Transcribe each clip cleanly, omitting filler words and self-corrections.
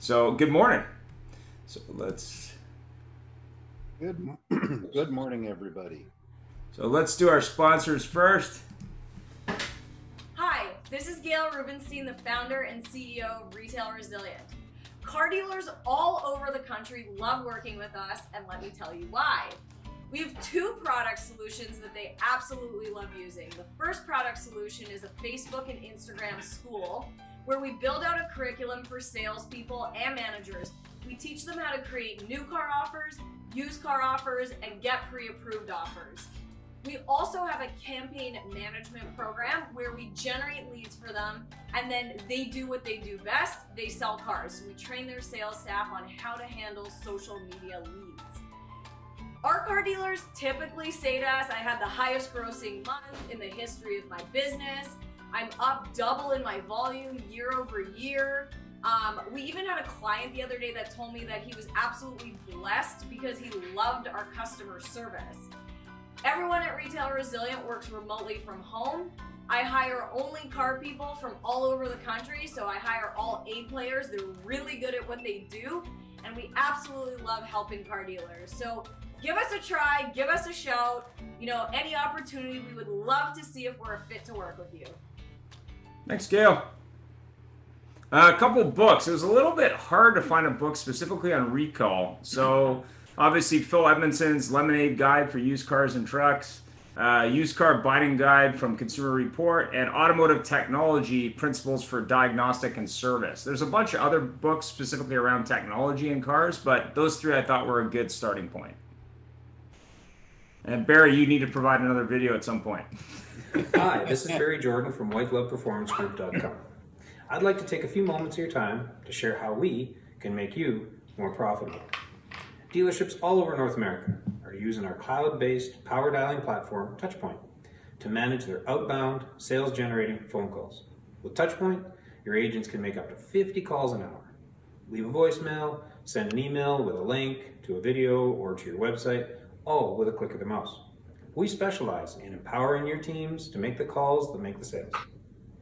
So good morning. So let's Good morning, everybody. do our sponsors first. Hi, this is Gail Rubenstein, the founder and CEO of Retail Resilient. Car dealers all over the country love working with us, and let me tell you why. We have two product solutions that they absolutely love using. The first product solution is a Facebook and Instagram school where we build out a curriculum for salespeople and managers. We teach them how to create new car offers, used car offers, and get pre-approved offers. We also have a campaign management program where we generate leads for them, and then they do what they do best, they sell cars. So we train their sales staff on how to handle social media leads. Our car dealers typically say to us, I had the highest grossing month in the history of my business. I'm up double in my volume year over year. We even had a client the other day that told me that he was absolutely blessed because he loved our customer service. Everyone at Retail Resilient works remotely from home. I hire only car people from all over the country, so I hire all A players. They're really good at what they do, and we absolutely love helping car dealers. So give us a try, give us a shout. Any opportunity, we would love to see if we're a fit to work with you. Thanks, Gail. A couple books. It was a little bit hard to find a book specifically on recall. So obviously Phil Edmondson's Lemonade Guide for Used Cars and Trucks, Used Car Buying Guide from Consumer Report, and Automotive Technology Principles for Diagnostic and Service. There's a bunch of other books specifically around technology in cars, but those three I thought were a good starting point. And Barry, you need to provide another video at some point. Hi, this is Barry Jordan from whitegloveperformancegroup.com. I'd like to take a few moments of your time to share how we can make you more profitable. Dealerships all over North America are using our cloud-based power dialing platform, Touchpoint, to manage their outbound sales-generating phone calls. With Touchpoint, your agents can make up to 50 calls an hour. Leave a voicemail, send an email with a link to a video or to your website, all with a click of the mouse. We specialize in empowering your teams to make the calls that make the sales.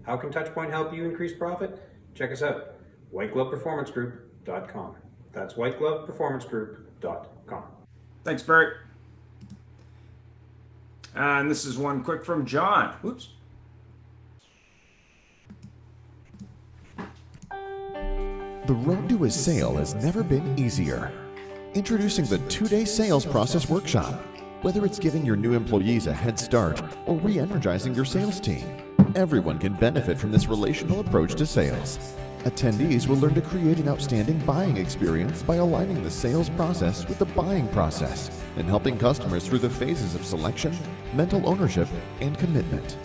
How can Touchpoint help you increase profit? Check us out, whitegloveperformancegroup.com. That's whitegloveperformancegroup.com. Thanks, Bert. And this is one quick from John. Oops. The road to a sale has never been easier. Introducing the 2-day sales process workshop. Whether it's giving your new employees a head start or re-energizing your sales team, everyone can benefit from this relational approach to sales. Attendees will learn to create an outstanding buying experience by aligning the sales process with the buying process and helping customers through the phases of selection, mental ownership, and commitment.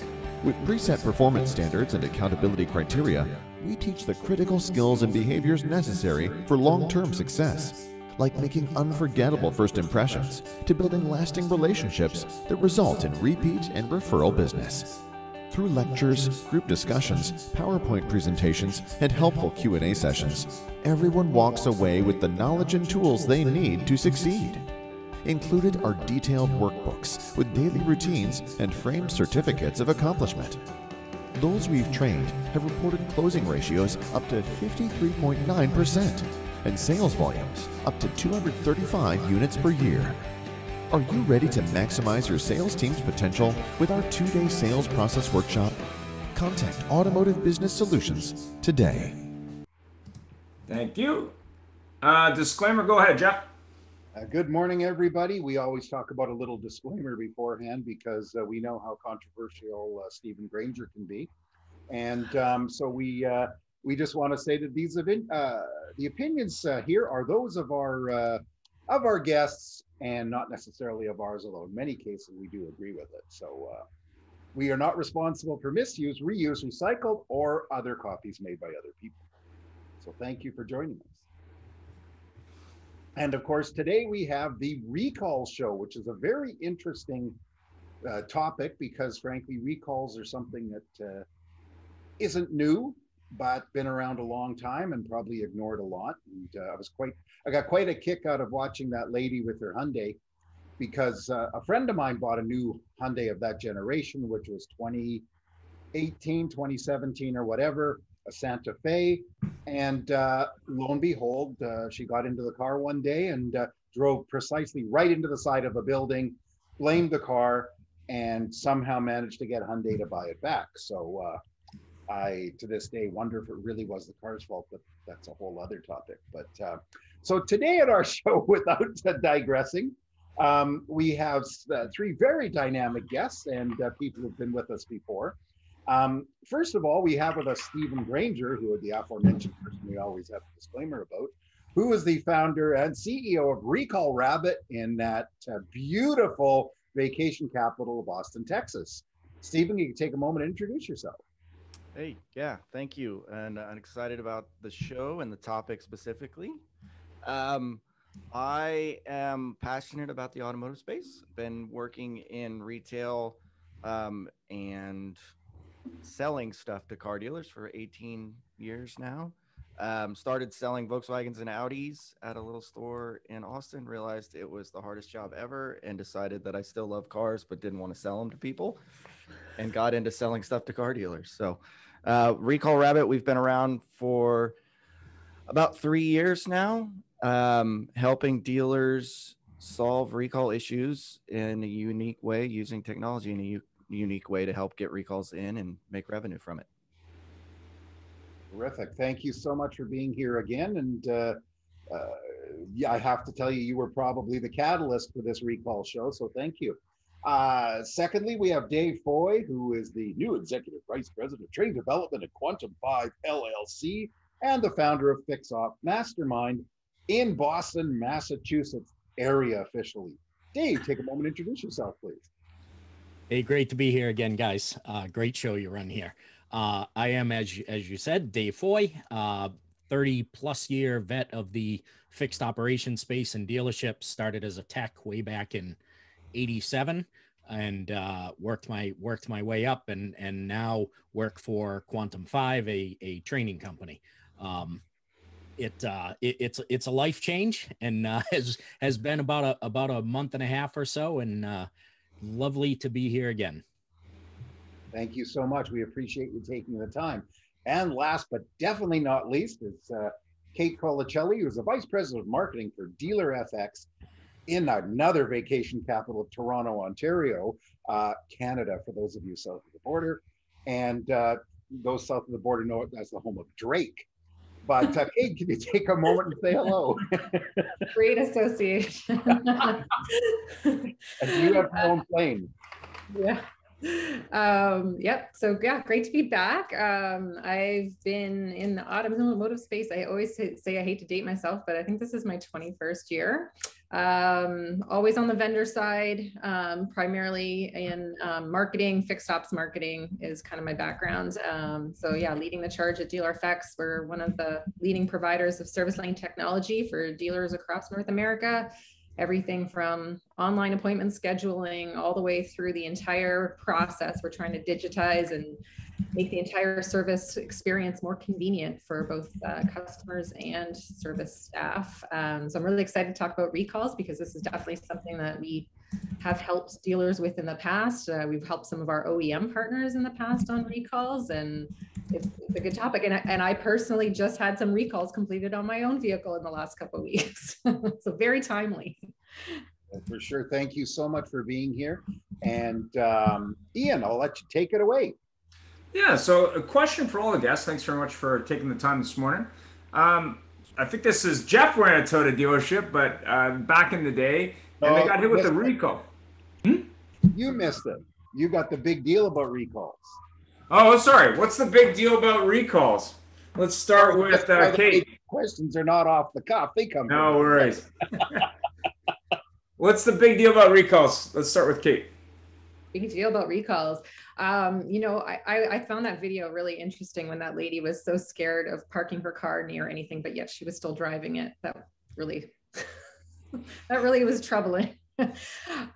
With preset performance standards and accountability criteria, we teach the critical skills and behaviors necessary for long-term success, like making unforgettable first impressions to building lasting relationships that result in repeat and referral business. Through lectures, group discussions, PowerPoint presentations, and helpful Q&A sessions, everyone walks away with the knowledge and tools they need to succeed. Included are detailed workbooks with daily routines and framed certificates of accomplishment. Those we've trained have reported closing ratios up to 53.9% and sales volumes up to 235 units per year. Are you ready to maximize your sales team's potential with our 2-day sales process workshop? Contact Automotive Business Solutions today. Thank you. Disclaimer, go ahead, Jeff. Good morning, everybody. We always talk about a little disclaimer beforehand because we know how controversial Stephen Granger can be. And so we just want to say that the opinions here are those of our guests and not necessarily of ours, although in many cases we do agree with it. So we are not responsible for misuse, reuse, recycled, or other copies made by other people. So thank you for joining us. And of course, today we have the recall show, which is a very interesting topic because frankly, recalls are something that isn't new, but been around a long time and probably ignored a lot. And I got quite a kick out of watching that lady with her Hyundai because a friend of mine bought a new Hyundai of that generation, which was 2018, 2017 or whatever. a Santa Fe. And lo and behold, she got into the car one day and drove precisely right into the side of a building, blamed the car, and somehow managed to get Hyundai to buy it back. So I, to this day, wonder if it really was the car's fault, but that's a whole other topic. But so today at our show, without digressing, we have three very dynamic guests and people who've been with us before. First of all, we have with us Stephen Granger, who is the aforementioned person we always have a disclaimer about, who is the founder and CEO of Recall Rabbit in that beautiful vacation capital of Austin, Texas. Stephen, you can take a moment and introduce yourself. Hey, yeah, thank you. And I'm excited about the show and the topic specifically. I am passionate about the automotive space. Been working in retail and selling stuff to car dealers for 18 years now. Started selling Volkswagens and Audis at a little store in Austin, realized it was the hardest job ever, and decided that I still love cars but didn't want to sell them to people, and got into selling stuff to car dealers. So Recall Rabbit, we've been around for about 3 years now, helping dealers solve recall issues in a unique way, using technology in a unique way to help get recalls in and make revenue from it. Terrific. Thank you so much for being here again. And yeah, I have to tell you, you were probably the catalyst for this recall show, so thank you. Secondly, we have Dave Foy, who is the new Executive Vice President of Trade Development at Quantum 5 LLC and the founder of FixOp Mastermind in Boston, Massachusetts area officially. Dave, take a moment and introduce yourself, please. Hey, great to be here again, guys. Great show you run here. I am, as you said, Dave Foy, 30-plus year vet of the fixed operation space and dealerships. Started as a tech way back in '87 and worked my way up and now work for Quantum 5, a training company. It's a life change and has been about a month and a half or so, and lovely to be here again. Thank you so much. We appreciate you taking the time. And last but definitely not least is Kate Colacelli, who's the Vice President of Marketing for Dealer FX in another vacation capital of Toronto, Ontario, Canada, for those of you south of the border. And those south of the border know it as the home of Drake. But Kate, can you take a moment and say hello? Great association. And you have your own plane. Yeah. Yep. So yeah, great to be back. I've been in the automotive space. I always say I hate to date myself, but I think this is my 21st year. Always on the vendor side, primarily in marketing. Fixed ops marketing is kind of my background. So yeah, leading the charge at Dealer FX. We're one of the leading providers of service lane technology for dealers across North America. Everything from online appointment scheduling all the way through the entire process. We're trying to digitize and make the entire service experience more convenient for both customers and service staff. So I'm really excited to talk about recalls because this is definitely something that we have helped dealers with in the past. We've helped some of our OEM partners in the past on recalls, and it's a good topic. And I personally just had some recalls completed on my own vehicle in the last couple of weeks. So very timely. For sure. Thank you so much for being here. And Ian, I'll let you take it away. Yeah, so a question for all the guests. Thanks very much for taking the time this morning. I think this is Jeff wearing a Toyota dealership, but back in the day, and they got hit with the recall. You missed it. You got the big deal about recalls. Oh, sorry. What's the big deal about recalls? Let's start with Kate. Questions are not off the cuff. They come. No worries. What's the big deal about recalls? Let's start with Kate. Big deal about recalls. You know, I found that video really interesting when that lady was so scared of parking her car near anything, but yet she was still driving it. That really, that really was troubling.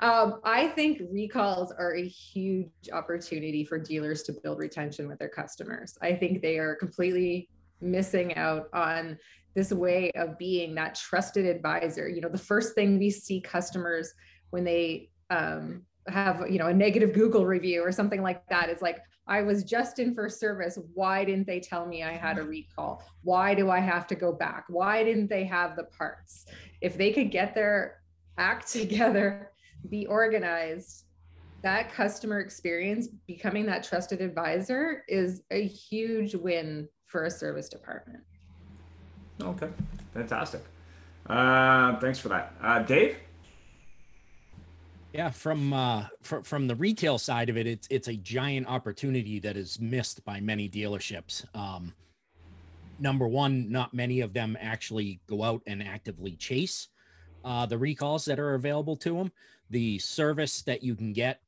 I think recalls are a huge opportunity for dealers to build retention with their customers. I think they are completely missing out on this way of being that trusted advisor. You know, the first thing we see customers when they have, you know, a negative Google review or something like that is like, I was just in for service. Why didn't they tell me I had a recall? Why do I have to go back? Why didn't they have the parts? If they could get their act together, be organized, that customer experience, becoming that trusted advisor, is a huge win for a service department. Okay, fantastic. Thanks for that. Dave? Yeah, from the retail side of it, it's a giant opportunity that is missed by many dealerships. Number one, not many of them actually go out and actively chase the recalls that are available to them. The service that you can get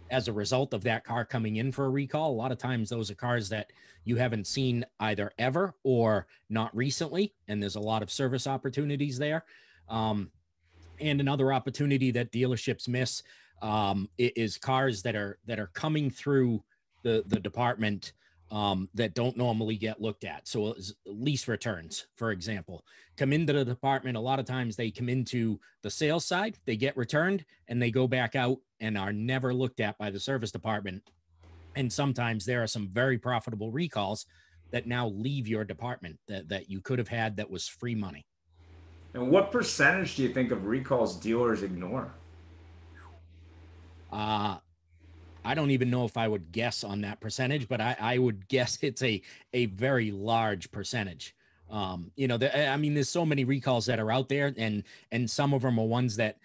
as a result of that car coming in for a recall, a lot of times those are cars that you haven't seen either ever or not recently, and there's a lot of service opportunities there. And another opportunity that dealerships miss is cars that are coming through the department that don't normally get looked at. So lease returns, for example, come into the department. A lot of times they come into the sales side, they get returned, and they go back out and are never looked at by the service department. And sometimes there are some very profitable recalls that now leave your department that you could have had that was free money. And what percentage do you think of recalls dealers ignore? I don't even know if I would guess on that percentage, but I would guess it's a very large percentage. I mean, there's so many recalls that are out there, and some of them are ones that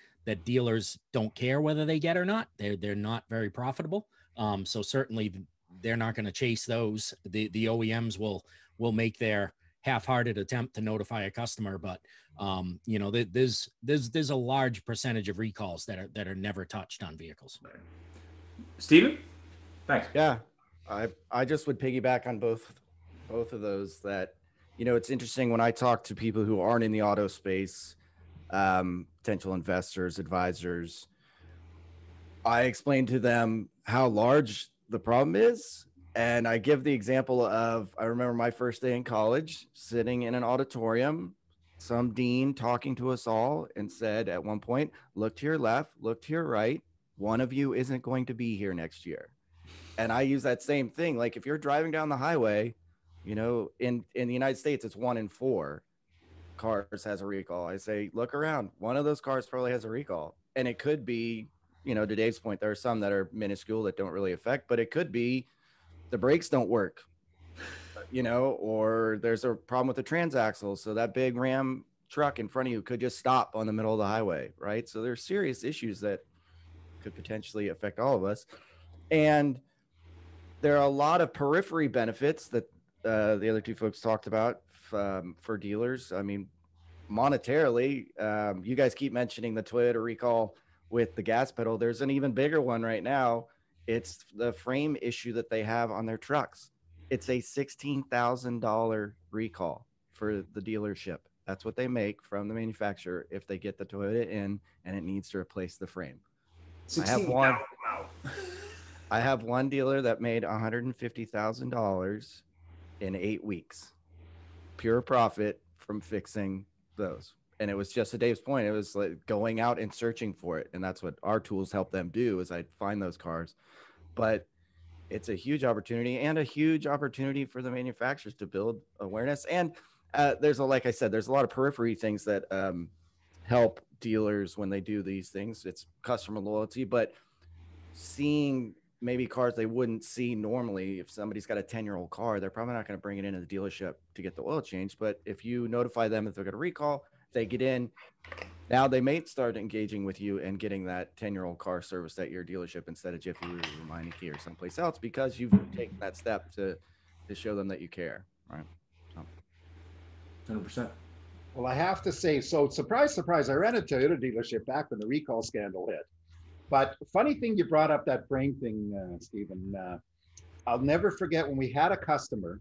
dealers don't care whether they get or not. They're not very profitable. So certainly they're not going to chase those. The OEMs will make their half-hearted attempt to notify a customer, but there's a large percentage of recalls that are never touched on vehicles. Steven? Thanks. Yeah, I just would piggyback on both of those. That, it's interesting when I talk to people who aren't in the auto space, potential investors, advisors, I explain to them how large the problem is. And I give the example of, I remember my first day in college, sitting in an auditorium, some dean talking to us all, and said at one point, look to your left, look to your right. One of you isn't going to be here next year. And I use that same thing. Like, if you're driving down the highway, in the United States, it's 1 in 4 cars has a recall. I say, look around. One of those cars probably has a recall. And it could be, to Dave's point, there are some that are minuscule that don't really affect, but it could be the brakes don't work, or there's a problem with the transaxle. So that big Ram truck in front of you could just stop on the middle of the highway, right? So there's serious issues that could potentially affect all of us. And there are a lot of periphery benefits that the other two folks talked about for dealers. I mean, monetarily, you guys keep mentioning the Toyota recall with the gas pedal. There's an even bigger one right now. It's the frame issue that they have on their trucks. It's a $16,000 recall for the dealership. That's what they make from the manufacturer if they get the Toyota in and it needs to replace the frame. I have one dealer that made $150,000 in 8 weeks, pure profit from fixing those. And it was just to Dave's point, it was like going out and searching for it. And that's what our tools help them do, is I find those cars. But it's a huge opportunity, and a huge opportunity for the manufacturers to build awareness. And like I said, there's a lot of periphery things that help dealers when they do these things. It's customer loyalty, but seeing maybe cars they wouldn't see normally. If somebody's got a 10-year-old car, they're probably not going to bring it into the dealership to get the oil change. But if you notify them that they're going to recall, they get in, now they may start engaging with you and getting that 10-year-old car serviced at your dealership instead of Jiffy Lube or Meineke or someplace else, because you've taken that step to show them that you care, right? 100%. Well, I have to say, so surprise, surprise, I ran a Toyota dealership back when the recall scandal hit. But funny thing, you brought up that frame thing, Stephen. I'll never forget when we had a customer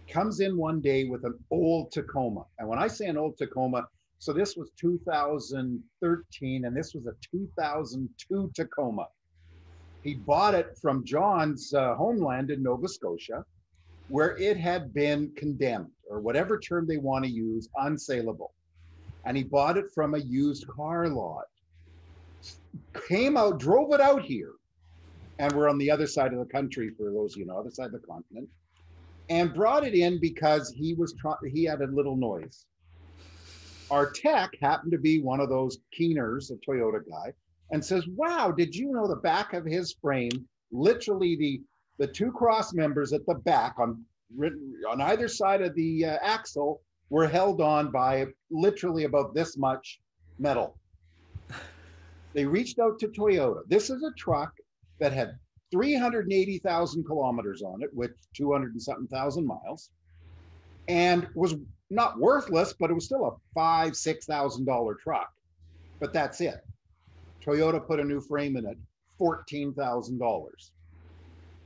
comes in one day with an old Tacoma. And when I say an old Tacoma, so this was 2013 and this was a 2002 Tacoma. He bought it from John's homeland in Nova Scotia, where it had been condemned, or whatever term they want to use, unsaleable. And he bought it from a used car lot. Came out, drove it out here, and we're on the other side of the country, for those, other side of the continent, and brought it in because he had a little noise. Our tech happened to be one of those keeners, a Toyota guy, and says, wow, did you know the back of his frame, literally the two cross members at the back on either side of the axle were held on by literally about this much metal. They reached out to Toyota. This is a truck that had 380,000 kilometers on it, with 200 and something thousand miles, and was not worthless, but it was still a $5,000-6,000 truck. But that's it. Toyota put a new frame in it, $14,000.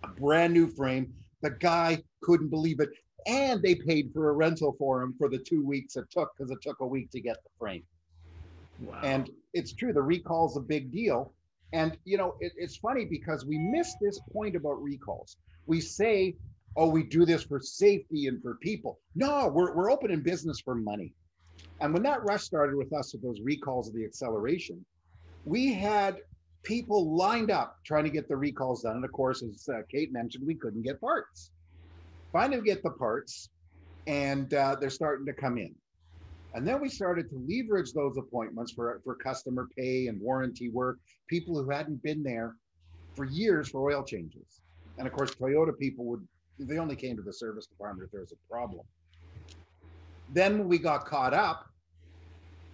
A brand new frame. The guy couldn't believe it. And they paid for a rental for him for the 2 weeks it took, because it took a week to get the frame. Wow. And it's true, the recall's a big deal. And, it's funny because we miss this point about recalls. We say, oh, we do this for safety and for people. No, we're open in business for money. And when that rush started with us with those recalls of the acceleration, we had people lined up trying to get the recalls done. And of course, as Kate mentioned, we couldn't get parts. Finally get the parts, and they're starting to come in. And then we started to leverage those appointments for customer pay and warranty work, people who hadn't been there for years for oil changes. And of course, Toyota people they only came to the service department if there was a problem. Then when we got caught up,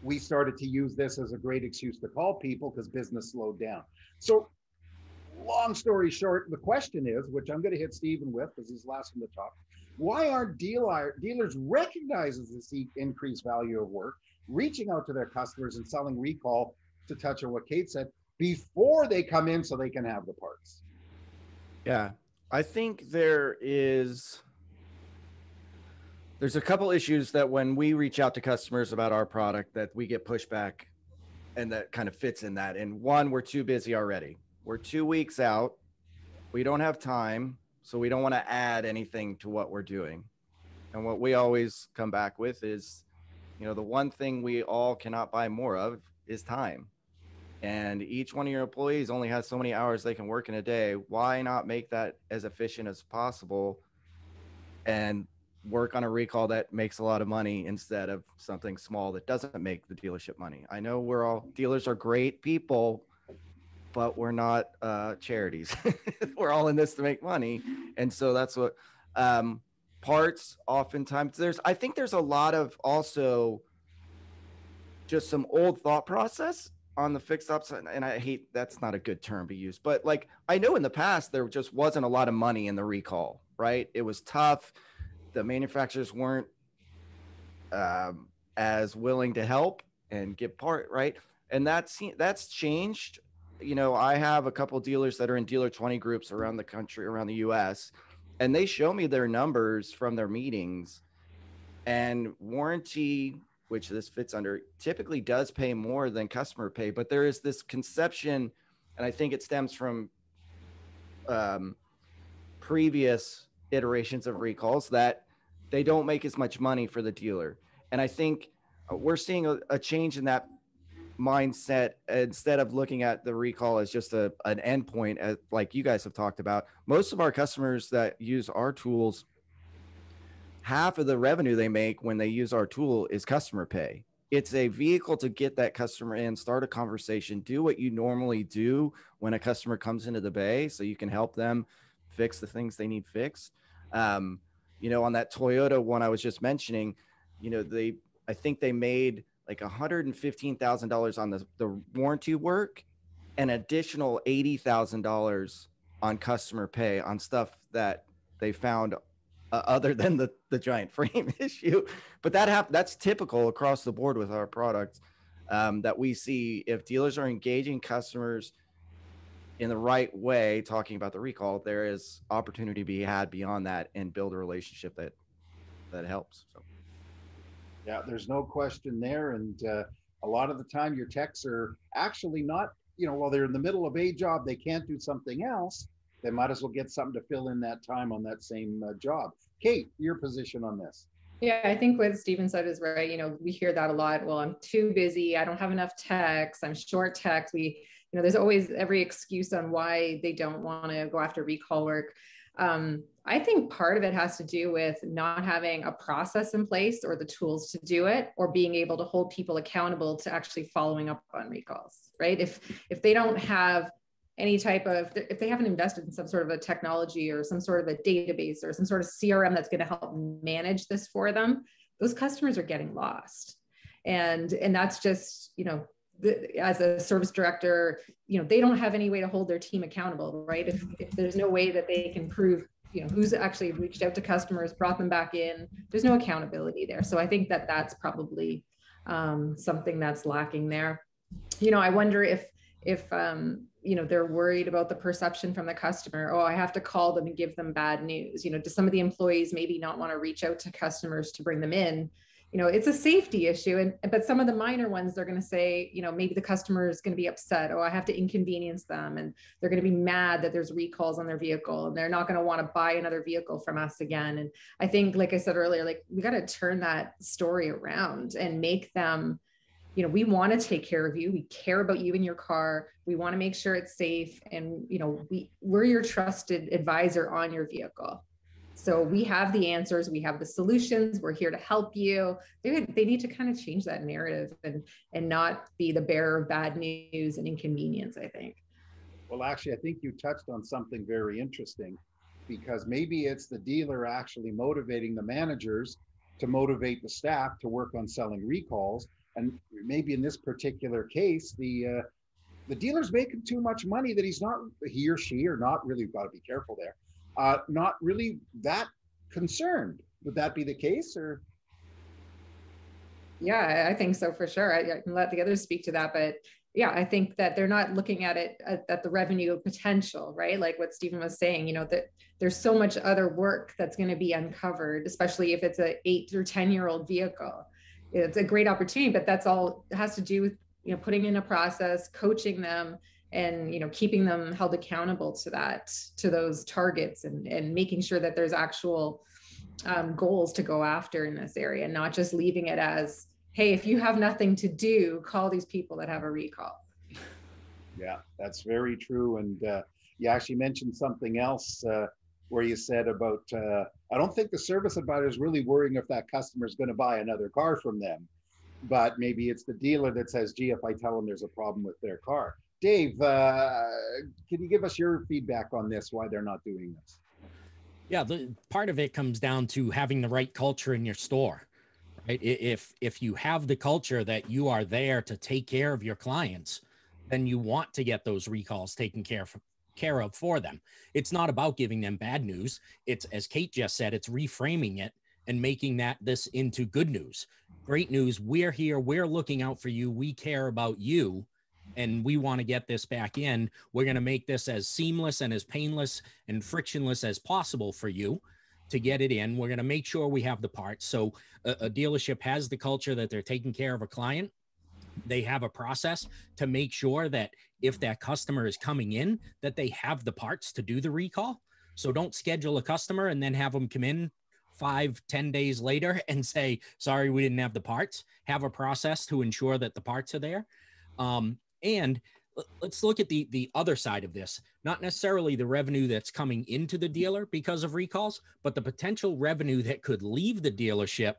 we started to use this as a great excuse to call people because business slowed down. So long story short, the question is, which I'm going to hit Stephen with because he's last one to talk, why aren't dealers recognizing this increased value of work, reaching out to their customers and selling recall, to touch on what Kate said, before they come in so they can have the parts? Yeah, I think there's a couple issues that when we reach out to customers about our product that we get pushback, and that kind of fits in that. And one, we're too busy already. We're 2 weeks out. We don't have time. So we don't want to add anything to what we're doing. And what we always come back with is, the one thing we all cannot buy more of is time. And each one of your employees only has so many hours they can work in a day. Why not make that as efficient as possible and work on a recall that makes a lot of money instead of something small that doesn't make the dealership money? I know dealers are great people, but we're not charities. We're all in this to make money. And so that's what parts oftentimes I think there's a lot of also just some old thought process on the fixed ops. And I hate, that's not a good term to use, but like, I know in the past, there just wasn't a lot of money in the recall, right? It was tough. The manufacturers weren't as willing to help and give part, right? And that's changed. I have a couple dealers that are in dealer 20 groups around the country, around the US, and they show me their numbers from their meetings, and warranty, which this fits under, typically does pay more than customer pay. But there is this conception, and I think it stems from previous iterations of recalls, that they don't make as much money for the dealer. And I think we're seeing a change in that mindset. Instead of looking at the recall as just an endpoint, like you guys have talked about, most of our customers that use our tools, half of the revenue they make when they use our tool is customer pay. It's a vehicle to get that customer in, start a conversation, do what you normally do when a customer comes into the bay, so you can help them fix the things they need fixed. On that Toyota one I was just mentioning, I think they made like $115,000 on the warranty work, and additional $80,000 on customer pay on stuff that they found other than the giant frame issue. But that's typical across the board with our products, that we see. If dealers are engaging customers in the right way, talking about the recall, there is opportunity to be had beyond that and build a relationship that helps. So. Yeah, there's no question there. And a lot of the time your techs are actually not, while they're in the middle of a job, they can't do something else. They might as well get something to fill in that time on that same job. Kate, your position on this? Yeah, I think what Stephen said is right. We hear that a lot. Well, I'm too busy. I don't have enough techs. I'm short techs. We there's always every excuse on why they don't want to go after recall work. I think part of it has to do with not having a process in place or the tools to do it, or being able to hold people accountable to actually following up on recalls, right? If they don't have any type of, if they haven't invested in some sort of a technology or some sort of a database or some sort of CRM that's going to help manage this for them, those customers are getting lost. And that's just, as a service director, they don't have any way to hold their team accountable, right? If there's no way that they can prove, who's actually reached out to customers, brought them back in, there's no accountability there. So I think that that's probably something that's lacking there. I wonder if they're worried about the perception from the customer. Oh, I have to call them and give them bad news. Do some of the employees maybe not want to reach out to customers to bring them in? It's a safety issue. But some of the minor ones, they're going to say, maybe the customer is going to be upset. Oh, I have to inconvenience them. And they're going to be mad that there's recalls on their vehicle, and they're not going to want to buy another vehicle from us again. And I think, like I said earlier, we got to turn that story around and make them, we want to take care of you. We care about you and your car. We want to make sure it's safe. And, we're your trusted advisor on your vehicle. So we have the answers, we have the solutions, we're here to help you. They need to kind of change that narrative and not be the bearer of bad news and inconvenience, I think. Well, actually, I think you touched on something very interesting, because maybe it's the dealer actually motivating the managers to motivate the staff to work on selling recalls. And maybe in this particular case, the dealer's making too much money that he or she are not really, got to be careful there, not really that concerned. Would that be the case, or? Yeah, I think so for sure. I can let the others speak to that, but yeah, I think that they're not looking at it at the revenue potential, right? Like what Stephen was saying, that there's so much other work that's going to be uncovered, especially if it's a 8 or 10-year-old vehicle. It's a great opportunity, but that's all it has to do with, putting in a process, coaching them, and keeping them held accountable to those targets, and making sure that there's actual goals to go after in this area, not just leaving it as, hey, if you have nothing to do, call these people that have a recall. Yeah, that's very true. And you actually mentioned something else where you said about, I don't think the service advisor is really worrying if that customer is going to buy another car from them, but maybe it's the dealer that says, gee, if I tell them there's a problem with their car. Dave, can you give us your feedback on this, why they're not doing this? Yeah, part of it comes down to having the right culture in your store, right? If you have the culture that you are there to take care of your clients, then you want to get those recalls taken care of for them. It's not about giving them bad news. It's, as Kate just said, it's reframing it and making this into good news. Great news. We're here. We're looking out for you. We care about you, and we want to get this back in. We're going to make this as seamless and as painless and frictionless as possible for you to get it in. We're going to make sure we have the parts. So a dealership has the culture that they're taking care of a client. They have a process to make sure that if that customer is coming in, that they have the parts to do the recall. So don't schedule a customer and then have them come in 5-10 days later and say, sorry, we didn't have the parts. Have a process to ensure that the parts are there. And let's look at the other side of this, not necessarily the revenue that's coming into the dealer because of recalls, but the potential revenue that could leave the dealership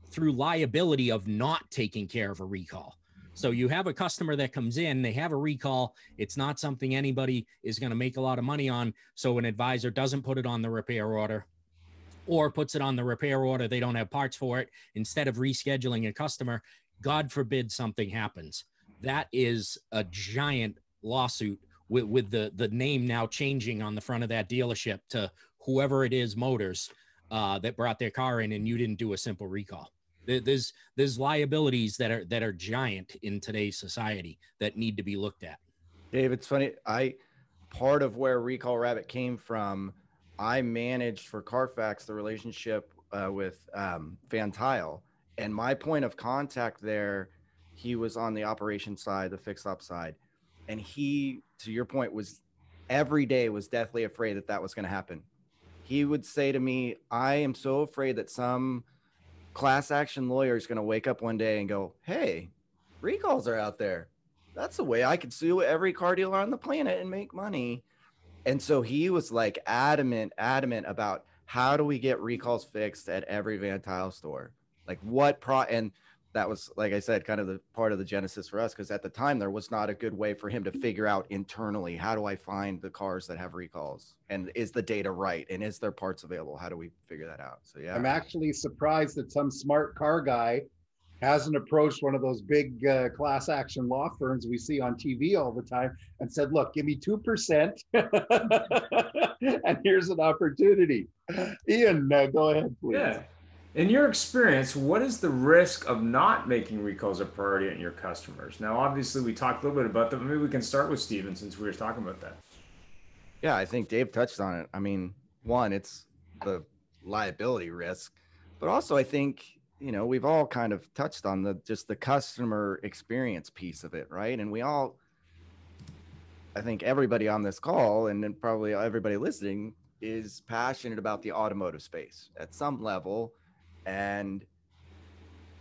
through liability of not taking care of a recall. So you have a customer that comes in, they have a recall. It's not something anybody is going to make a lot of money on. So an advisor doesn't put it on the repair order, or puts it on the repair order. They don't have parts for it. Instead of rescheduling a customer, God forbid something happens. That is a giant lawsuit with the name now changing on the front of that dealership to whoever it is, Motors, that brought their car in and you didn't do a simple recall. There's liabilities that are giant in today's society that need to be looked at. Dave, it's funny. Part of where Recall Rabbit came from, I managed for Carfax the relationship with Van Tile, and my point of contact there, he was on the operation side, the fixed op side, and he, to your point, was every day was deathly afraid that was going to happen. He would say to me, I am so afraid that some class action lawyer is going to wake up one day and go, hey, recalls are out there. that's the way I could sue every car dealer on the planet and make money. And so he was like adamant about how do we get recalls fixed at every Van Tile store? Like and that was, like I said, kind of the part of the genesis for us, because at the time there was not a good way for him to figure out internally, how do I find the cars that have recalls, and is the data right, and is there parts available? How do we figure that out? So yeah, I'm actually surprised that some smart car guy hasn't approached one of those big class action law firms we see on TV all the time and said, look, give me 2% and here's an opportunity. Ian, go ahead, please. Yeah. In your experience, what is the risk of not making recalls a priority on your customers? Now, obviously, we talked a little bit about that. Maybe we can start with Steven, since we were talking about that. yeah, I think Dave touched on it. I mean, one, it's the liability risk, but also I think, you know, we've all kind of touched on just the customer experience piece of it, right? And I think everybody on this call, and then probably everybody listening, is passionate about the automotive space at some level. And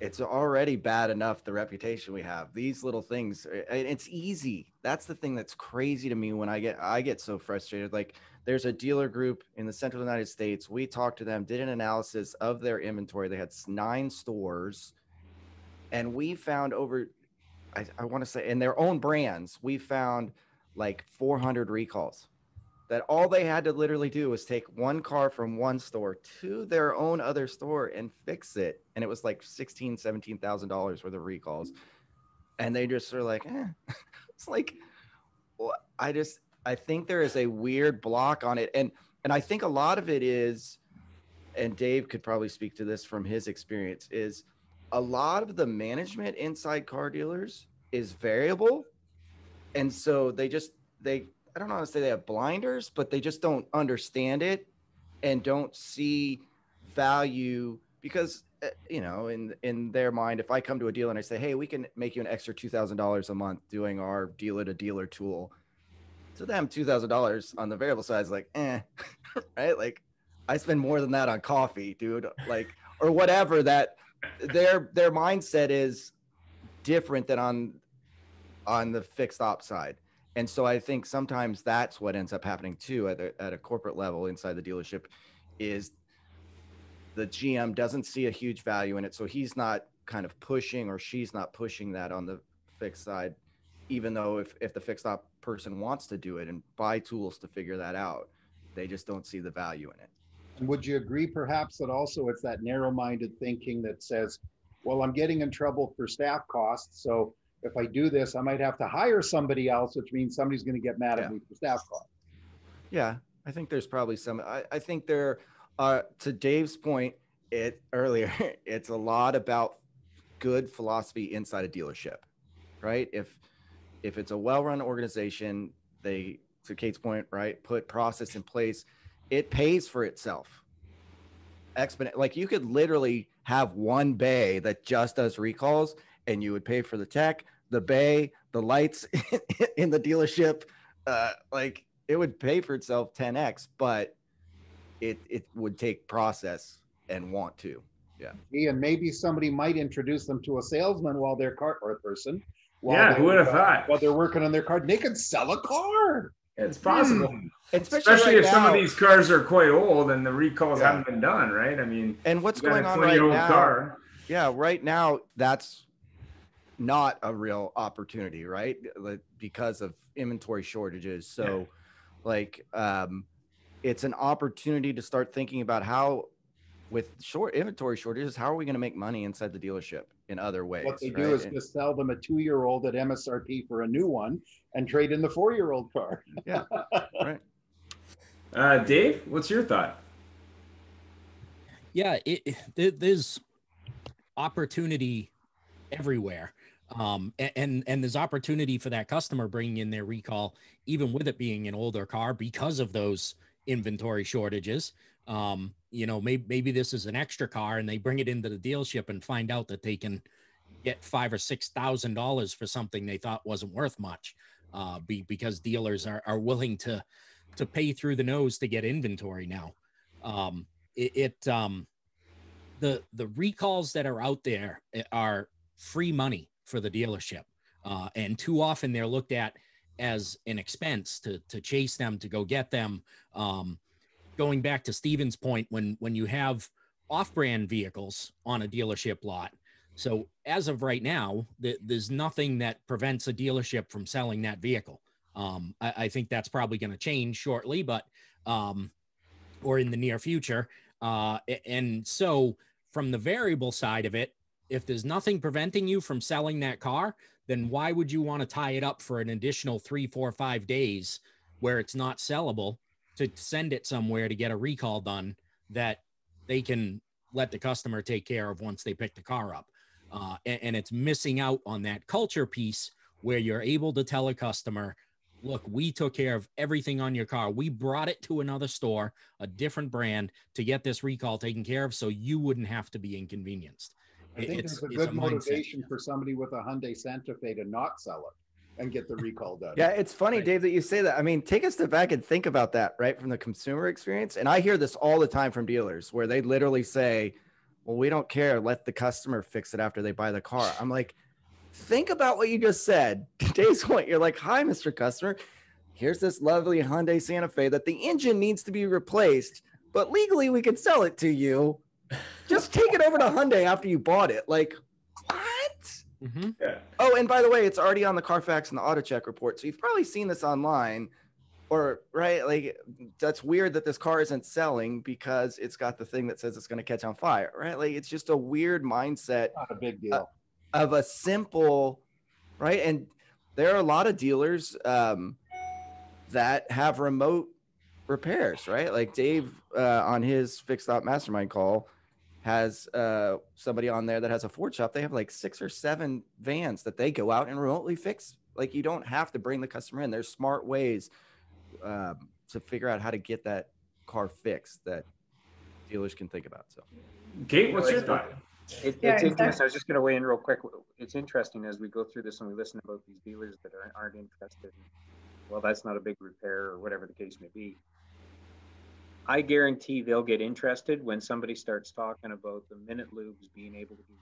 it's already bad enough, the reputation we have. These little things, it's easy. That's the thing that's crazy to me when I get so frustrated. Like, there's a dealer group in the central United States. We talked to them, did an analysis of their inventory. They had 9 stores, and we found I want to say, in their own brands, we found like 400 recalls. That all they had to literally do was take one car from one store to their own other store and fix it. And it was like $17,000 worth of recalls. And they just were like, it's like, well, I think there is a weird block on it. And I think a lot of it is, and Dave could probably speak to this from his experience, is a lot of the management inside car dealers is variable. And so I don't know how to say they have blinders, but they just don't understand it and don't see value, because, you know, in their mind, if I come to a dealer and I say, hey, we can make you an extra $2,000 a month doing our dealer to dealer tool, to them, $2,000 on the variable side is like, right? Like, I spend more than that on coffee, dude, like, or whatever. That their mindset is different than on the fixed op side. And so I think sometimes that's what ends up happening too at a corporate level inside the dealership, is the GM doesn't see a huge value in it. So he's not kind of pushing, or she's not pushing that on the fixed side, even though if the fixed op person wants to do it and buy tools to figure that out, they just don't see the value in it. And would you agree perhaps that also it's that narrow-minded thinking that says, well, I'm getting in trouble for staff costs, so if I do this, I might have to hire somebody else, which means somebody's going to get mad at me for staff costs. Yeah, I think there's probably some. I think there, to Dave's point earlier, it's a lot about good philosophy inside a dealership, right? If it's a well-run organization, they, to Kate's point, right, put process in place, it pays for itself. Like, you could literally have one bay that just does recalls, and you would pay for the tech, the bay, the lights in the dealership. Like, it would pay for itself 10x, but it would take process and want to. Yeah. And maybe somebody might introduce them to a salesman while their car, or a person. Who would have thought? While they're working on their car, they could sell a car. It's possible. Especially if some of these cars are quite old and the recalls haven't been done, right? I mean, and what's going on right now? Car. Yeah, right now, that's not a real opportunity, right? Because of inventory shortages. So it's an opportunity to start thinking about how, with short inventory shortages, how are we going to make money inside the dealership in other ways? What they do is just sell them a 2-year-old at MSRP for a new one and trade in the 4-year-old car. Yeah. Right. Dave, what's your thought? Yeah, there's opportunity everywhere. And there's opportunity for that customer bringing in their recall, even with it being an older car, because of those inventory shortages. Maybe this is an extra car and they bring it into the dealership and find out that they can get $5,000 or $6,000 for something they thought wasn't worth much, because dealers are willing to pay through the nose to get inventory now. The recalls that are out there are free money for the dealership. And too often they're looked at as an expense to chase them, to go get them. Going back to Steven's point, when you have off-brand vehicles on a dealership lot, so as of right now, there's nothing that prevents a dealership from selling that vehicle. I think that's probably going to change shortly, but or in the near future. And so from the variable side of it, if there's nothing preventing you from selling that car, then why would you want to tie it up for an additional 3, 4, 5 days where it's not sellable to send it somewhere to get a recall done that they can let the customer take care of once they pick the car up? And it's missing out on that culture piece where you're able to tell a customer, look, we took care of everything on your car. We brought it to another store, a different brand, to get this recall taken care of so you wouldn't have to be inconvenienced. I think there's a good motivation for somebody with a Hyundai Santa Fe to not sell it and get the recall done. Yeah, it's funny, Dave, that you say that. I mean, take a step back and think about that, right, from the consumer experience. And I hear this all the time from dealers where they literally say, well, we don't care. Let the customer fix it after they buy the car. I'm like, think about what you just said. Dave's point, you're like, hi, Mr. Customer. Here's this lovely Hyundai Santa Fe that the engine needs to be replaced, but legally we could sell it to you. Just take it over to Hyundai after you bought it. Like, what? Mm-hmm. Yeah. Oh, and by the way, it's already on the Carfax and the Auto Check report. So you've probably seen this online, or right. Like, that's weird that this car isn't selling because it's got the thing that says it's going to catch on fire, right? Like, it's just a weird mindset. Not a big deal. Of a simple, right? And there are a lot of dealers that have remote repairs, right? Like Dave on his Fixed Op Mastermind call has somebody on there that has a Ford shop. They have like 6 or 7 vans that they go out and remotely fix. Like, you don't have to bring the customer in. There's smart ways to figure out how to get that car fixed that dealers can think about. So, Kate, what's your thought? It's Yeah, interesting. exactly. I was just going to weigh in real quick. It's interesting as we go through this and we listen about these dealers that aren't interested. Well, that's not a big repair or whatever the case may be. I guarantee they'll get interested when somebody starts talking about the Minute Lubes being able to do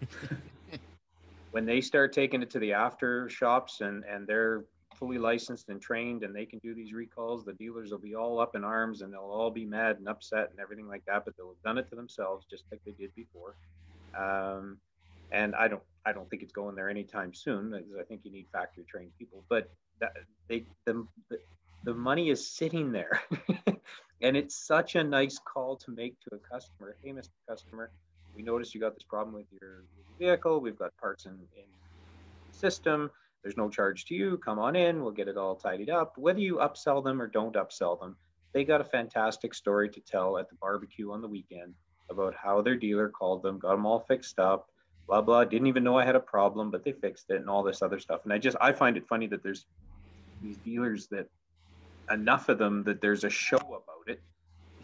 recalls. When they start taking it to the after shops and they're fully licensed and trained and they can do these recalls, the dealers will be all up in arms and they'll all be mad and upset and everything like that, but they'll have done it to themselves just like they did before. And I don't think it's going there anytime soon, because I think you need factory trained people, but the money is sitting there. And it's such a nice call to make to a customer. Hey, Mr. Customer, we noticed you got this problem with your vehicle. We've got parts in the system. There's no charge to you. Come on in. We'll get it all tidied up. Whether you upsell them or don't upsell them, they got a fantastic story to tell at the barbecue on the weekend about how their dealer called them, got them all fixed up, blah, blah. Didn't even know I had a problem, but they fixed it and all this other stuff. And I find it funny that there's these dealers that enough of them that there's a show about it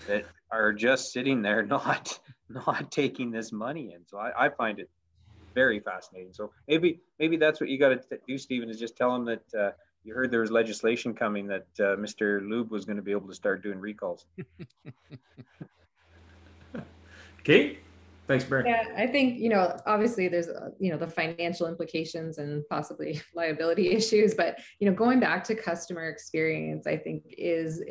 that are just sitting there not taking this money in. So I find it very fascinating. So maybe that's what you got to do, Stephen, is just tell them that you heard there was legislation coming that Mr. Lube was going to be able to start doing recalls. Kate? Thanks, Barry. Yeah, I think, obviously there's, the financial implications and possibly liability issues, but, going back to customer experience, I think is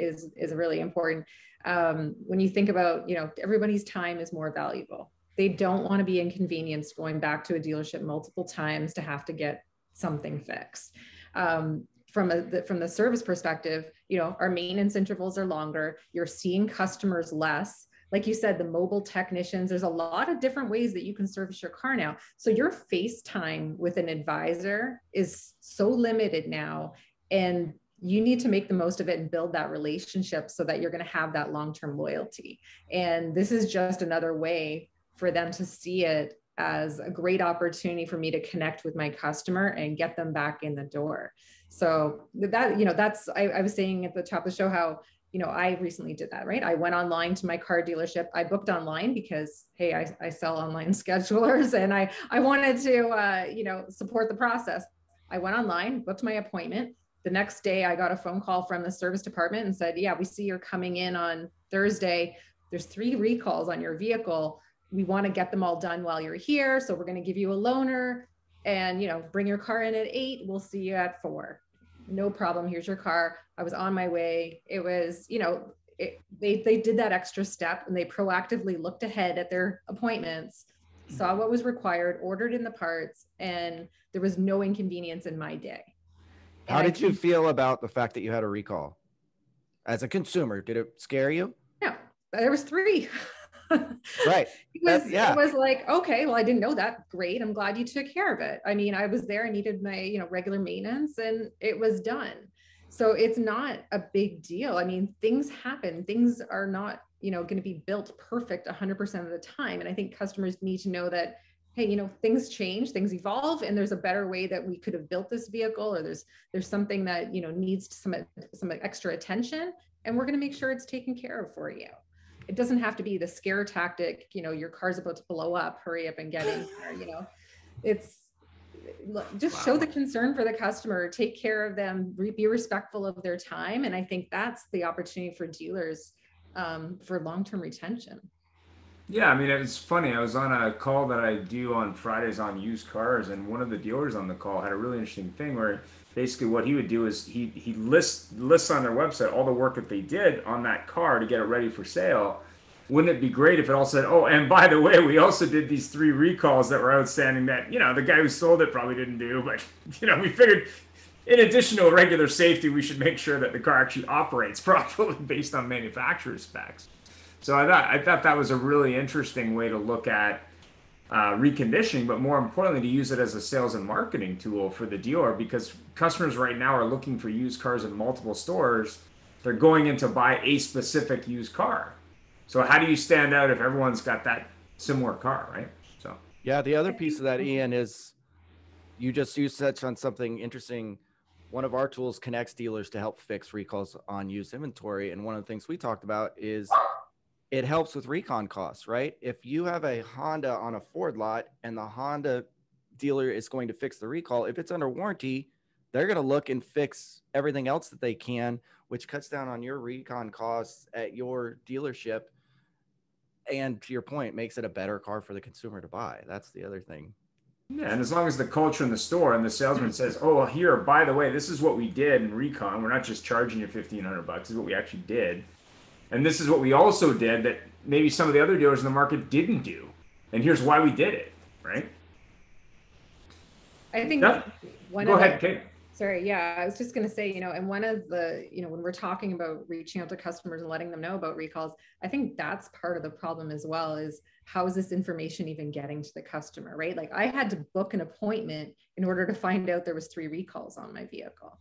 really important. When you think about, everybody's time is more valuable. They don't want to be inconvenienced going back to a dealership multiple times to have to get something fixed. From the service perspective, our maintenance intervals are longer. You're seeing customers less. Like you said, the mobile technicians, there's a lot of different ways that you can service your car now. So your face time with an advisor is so limited now, and you need to make the most of it and build that relationship so that you're going to have that long-term loyalty. And this is just another way for them to see it as a great opportunity for me to connect with my customer and get them back in the door. So that, I was saying at the top of the show how, I recently did that, right? I went online to my car dealership. I booked online because, hey, I sell online schedulers and I wanted to, support the process. I went online, booked my appointment. The next day I got a phone call from the service department and said, yeah, we see you're coming in on Thursday. There's 3 recalls on your vehicle. We want to get them all done while you're here. So we're going to give you a loaner. and, bring your car in at 8, we'll see you at 4. No problem. Here's your car. I was on my way. It was, they did that extra step, and they proactively looked ahead at their appointments, saw what was required, ordered in the parts, and there was no inconvenience in my day. How did you feel about the fact that you had a recall as a consumer? Did it scare you? No, there was 3. Right. It was like, okay, well, I didn't know that. Great. I'm glad you took care of it. I mean, I was there, I needed my, regular maintenance, and it was done. So it's not a big deal. I mean, things happen. Things are not, going to be built perfect 100% of the time. And I think customers need to know that, hey, things change, things evolve, and there's a better way that we could have built this vehicle, or there's something that, needs some extra attention, and we're going to make sure it's taken care of for you. It doesn't have to be the scare tactic, your car's about to blow up, hurry up and get in there, it's just show the concern for the customer, take care of them, be respectful of their time. And I think that's the opportunity for dealers for long-term retention. Yeah, I mean, it's funny. I was on a call that I do on Fridays on used cars, and one of the dealers on the call had a really interesting thing where basically what he would do is he lists on their website all the work that they did on that car to get it ready for sale. Wouldn't it be great if it all said, oh, and by the way, we also did these 3 recalls that were outstanding that, the guy who sold it probably didn't do, but, we figured in addition to regular safety, we should make sure that the car actually operates properly based on manufacturer specs. So I thought that was a really interesting way to look at reconditioning, but more importantly, to use it as a sales and marketing tool for the dealer, because customers right now are looking for used cars in multiple stores. They're going in to buy a specific used car. So how do you stand out if everyone's got that similar car, right? So yeah, the other piece of that, Ian, is you touched on something interesting. One of our tools connects dealers to help fix recalls on used inventory, and one of the things we talked about is it helps with recon costs, right? If you have a Honda on a Ford lot and the Honda dealer is going to fix the recall, if it's under warranty, they're going to look and fix everything else that they can, which cuts down on your recon costs at your dealership. And to your point, makes it a better car for the consumer to buy. That's the other thing. Yeah, and as long as the culture in the store and the salesman says, oh, well, here, by the way, this is what we did in recon. We're not just charging you $1,500. This is what we actually did. And this is what we also did that maybe some of the other dealers in the market didn't do. And here's why we did it, right? I think Go ahead, Kate. Sorry, yeah, I was just going to say, and one of the, when we're talking about reaching out to customers and letting them know about recalls, I think that's part of the problem as well, is how is this information even getting to the customer, right? Like I had to book an appointment in order to find out there was 3 recalls on my vehicle.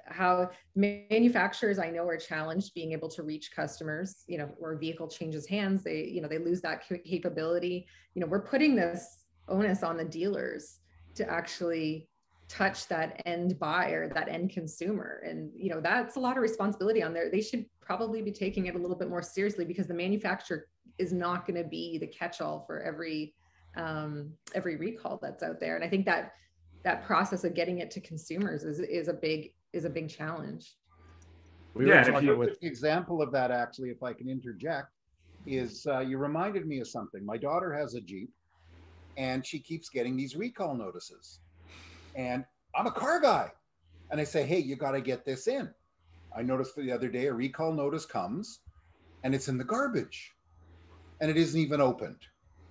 How manufacturers I know are challenged being able to reach customers, where a vehicle changes hands, they lose that capability. We're putting this onus on the dealers to actually touch that end buyer, that end consumer. And, that's a lot of responsibility on there. They should probably be taking it a little bit more seriously, because the manufacturer is not going to be the catch-all for every recall that's out there. And I think that process of getting it to consumers is a big challenge. We were talking with an example of that, actually, if I can interject, is you reminded me of something. My daughter has a Jeep, and she keeps getting these recall notices. And I'm a car guy. And I say, hey, you got to get this in. I noticed the other day a recall notice comes, and it's in the garbage. And it isn't even opened.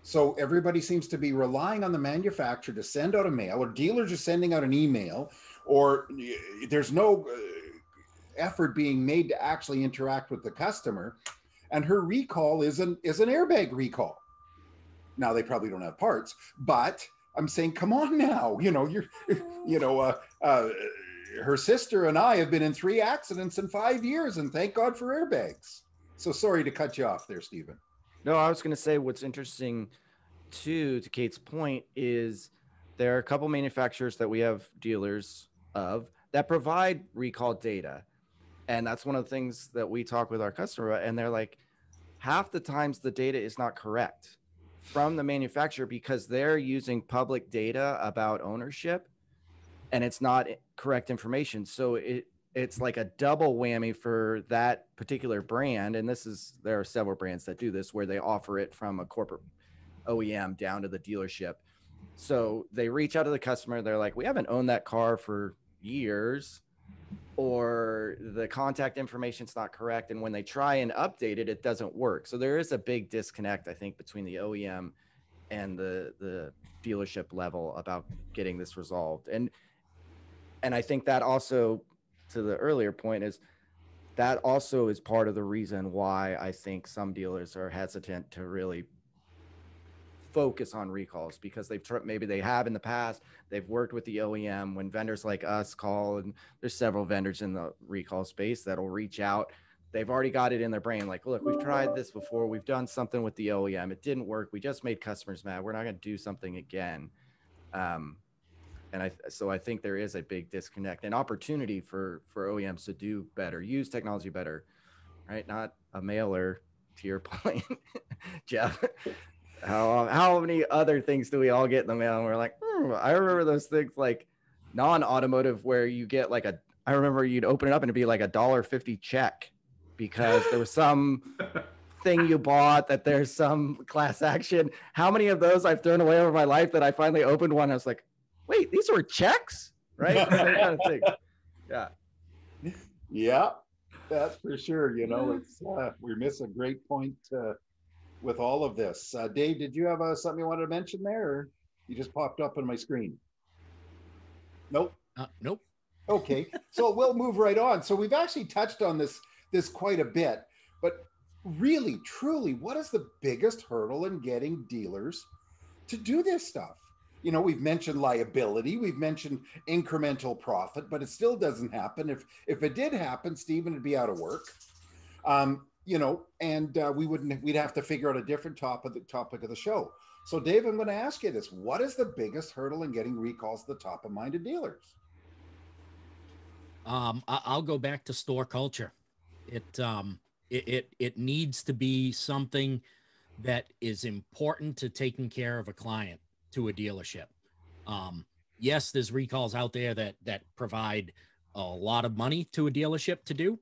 So everybody seems to be relying on the manufacturer to send out a mail, or dealers are sending out an email, or there's no effort being made to actually interact with the customer. And her recall is an airbag recall. Now they probably don't have parts, but I'm saying, come on now, her sister and I have been in 3 accidents in 5 years, and thank God for airbags. So sorry to cut you off there, Stephen. No, I was going to say what's interesting too, to Kate's point, is there are a couple manufacturers that we have dealers of that provide recall data. And that's one of the things that we talk with our customer about. And they're like, half the times the data is not correct from the manufacturer because they're using public data about ownership and it's not correct information. So it's like a double whammy for that particular brand. And there are several brands that do this, where they offer it from a corporate OEM down to the dealership. So they reach out to the customer. They're like, we haven't owned that car for years, or the contact information's not correct. And when they try and update it, it doesn't work. So there is a big disconnect, I think, between the OEM and the dealership level about getting this resolved. And I think that also, to the earlier point, is that also is part of the reason why I think some dealers are hesitant to really focus on recalls, because maybe they have in the past, they've worked with the OEM. When vendors like us call, and there's several vendors in the recall space that'll reach out, they've already got it in their brain, like, look, we've tried this before, we've done something with the OEM, it didn't work, we just made customers mad, we're not going to do something again. So I think there is a big disconnect and opportunity for OEMs to do better, use technology better, right? Not a mailer, to your point, Jeff. How many other things do we all get in the mail? And we're like, I remember those things like non-automotive where you get like I remember you'd open it up and it'd be like $1.50 check because there was some thing you bought that there's some class action. How many of those I've thrown away over my life that I finally opened one? I was like, wait, these were checks, right? The same kind of thing. Yeah. Yeah, that's for sure. You know, it's we miss a great point with all of this. Dave, did you have something you wanted to mention there, or you just popped up on my screen? Nope. Nope. Okay, so we'll move right on. So we've actually touched on this quite a bit, but really, truly, what is the biggest hurdle in getting dealers to do this stuff? You know, we've mentioned liability, we've mentioned incremental profit, but it still doesn't happen. If it did happen, Stephen would be out of work. You know, and we'd have to figure out a different topic of the show. So Dave, I'm going to ask you this: what is the biggest hurdle in getting recalls to the top of mind of dealers? I'll go back to store culture. It needs to be something that is important to taking care of a client to a dealership. Yes, there's recalls out there that provide a lot of money to a dealership to do.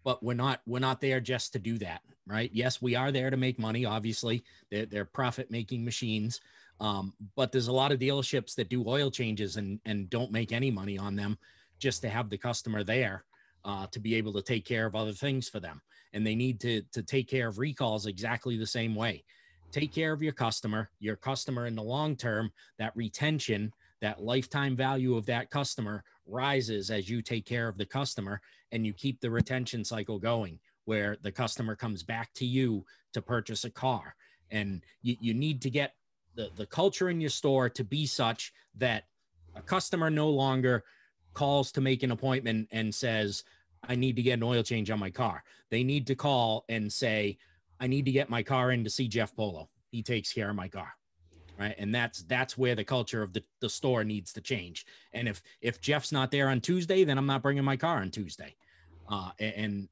But we're not there just to do that, right? Yes, we are there to make money. Obviously, they're profit making machines. But there's a lot of dealerships that do oil changes and don't make any money on them, just to have the customer there to be able to take care of other things for them. And they need to take care of recalls exactly the same way. Take care of your customer in the long term, that retention, that lifetime value of that customer rises as you take care of the customer and you keep the retention cycle going, where the customer comes back to you to purchase a car. And you need to get the culture in your store to be such that a customer no longer calls to make an appointment and says, I need to get an oil change on my car. They need to call and say, I need to get my car in to see Jeff Polo. He takes care of my car. Right. And that's where the culture of the store needs to change. And if Jeff's not there on Tuesday, then I'm not bringing my car on Tuesday. And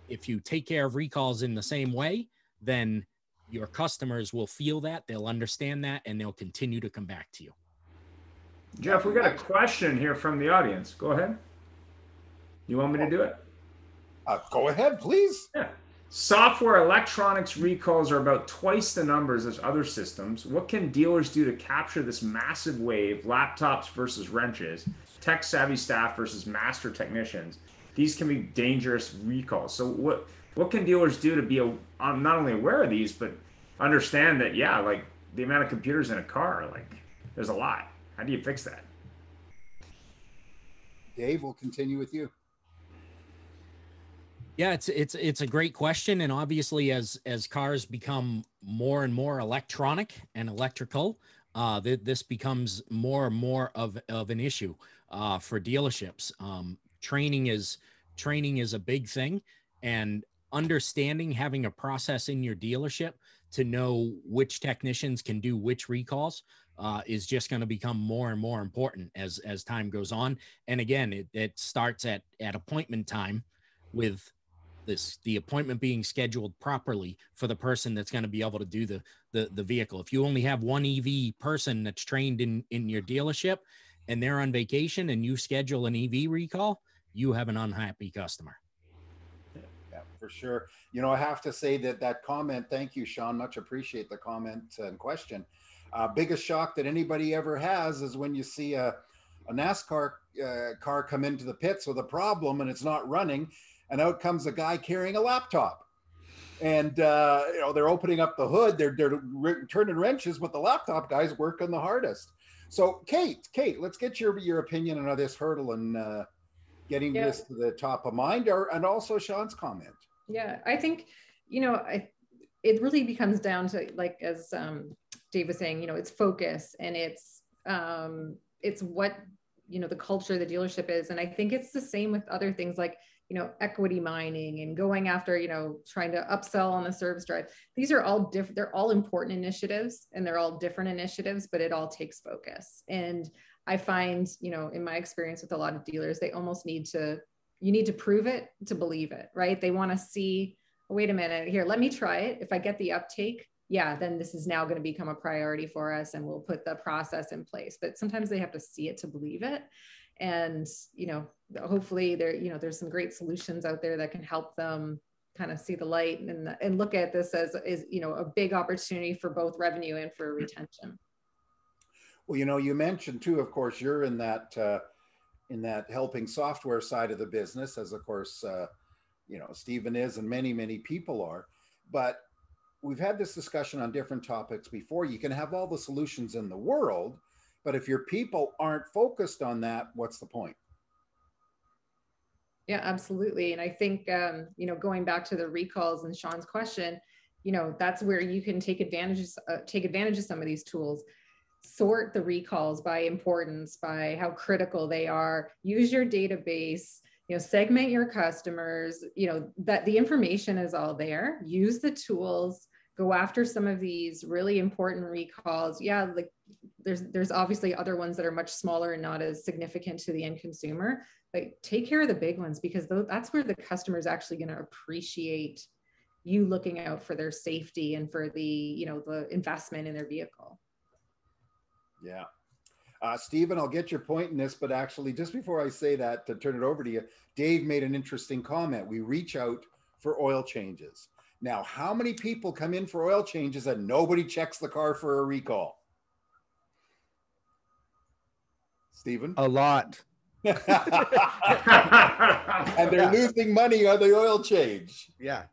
if you take care of recalls in the same way, then your customers will feel that, they'll understand that, and they'll continue to come back to you. Jeff, we got a question here from the audience. Go ahead. You want me to do it? Go ahead, please. Yeah. Software electronics recalls are about twice the numbers as other systems. What can dealers do to capture this massive wave? Laptops versus wrenches, tech-savvy staff versus master technicians. These can be dangerous recalls. So what can dealers do to be not only aware of these, but understand that, yeah, like the amount of computers in a car, like there's a lot. How do you fix that? Dave, we'll continue with you. Yeah, it's a great question, and obviously, as cars become more and more electronic and electrical, this becomes more and more of an issue for dealerships. Training is a big thing, and understanding, having a process in your dealership to know which technicians can do which recalls is just going to become more and more important as time goes on. And again, it starts at appointment time, with the appointment being scheduled properly for the person that's going to be able to do the vehicle. If you only have one EV person that's trained in your dealership and they're on vacation and you schedule an EV recall, you have an unhappy customer. Yeah, for sure. You know, I have to say that comment, thank you, Sean, much appreciate the comment and question. Biggest shock that anybody ever has is when you see a NASCAR car come into the pits with a problem and it's not running, and out comes a guy carrying a laptop. And you know, they're opening up the hood, they're turning wrenches, but the laptop guy's working the hardest. So Kate, let's get your opinion on this hurdle and getting Yeah. this to the top of mind, and also Sean's comment. Yeah, I think, you know, it really becomes down to, like, as Dave was saying, you know, it's focus, and it's what, you know, the culture of the dealership is. And I think it's the same with other things like, you know, equity mining and going after, you know, trying to upsell on the service drive. These are all different. They're all important initiatives, and they're all different initiatives, but it all takes focus. And I find, you know, in my experience with a lot of dealers, they almost you need to prove it to believe it, right? They want to see, oh, wait a minute here, let me try it. If I get the uptake, yeah, then this is now going to become a priority for us, and we'll put the process in place. But sometimes they have to see it to believe it. And, you know, hopefully there's some great solutions out there that can help them kind of see the light and look at this as, you know, a big opportunity for both revenue and for retention. Well, you know, you mentioned too, of course, you're in that helping software side of the business, as of course, you know, Stephen is, and many people are. But we've had this discussion on different topics before. You can have all the solutions in the world, but if your people aren't focused on that, what's the point? Yeah, absolutely. And I think, you know, going back to the recalls and Sean's question, you know, that's where you can take advantage of some of these tools. Sort the recalls by importance, by how critical they are. Use your database, you know, segment your customers, you know, that the information is all there. Use the tools, go after some of these really important recalls. Yeah, like there's obviously other ones that are much smaller and not as significant to the end consumer, but take care of the big ones, because that's where the customer is actually going to appreciate you looking out for their safety and for the, you know, the investment in their vehicle. Yeah. Stephen, I'll get your point in this, but actually just before I say that, to turn it over to you, Dave made an interesting comment. We reach out for oil changes. Now, how many people come in for oil changes and nobody checks the car for a recall? Stephen? A lot. And they're losing money on the oil change. Yeah.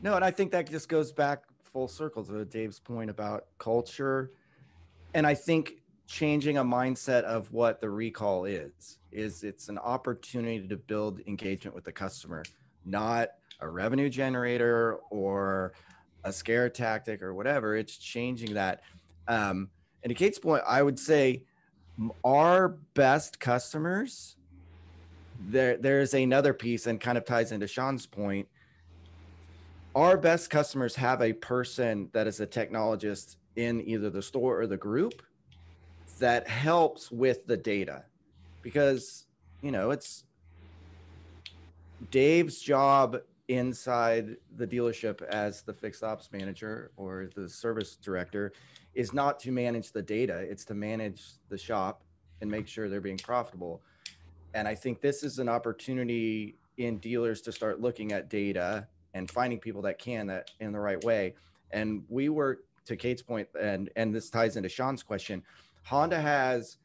No, and I think that just goes back full circle to Dave's point about culture. And I think changing a mindset of what the recall is it's an opportunity to build engagement with the customer, not a revenue generator or a scare tactic or whatever. It's changing that. And to Kate's point, I would say our best customers, there's another piece, and kind of ties into Sean's point. Our best customers have a person that is a technologist in either the store or the group that helps with the data, because, you know, it's Dave's job inside the dealership as the fixed ops manager or the service director is not to manage the data. It's to manage the shop and make sure they're being profitable. And I think this is an opportunity in dealers to start looking at data and finding people that can that in the right way. And we work, to Kate's point, and this ties into Sean's question, Honda has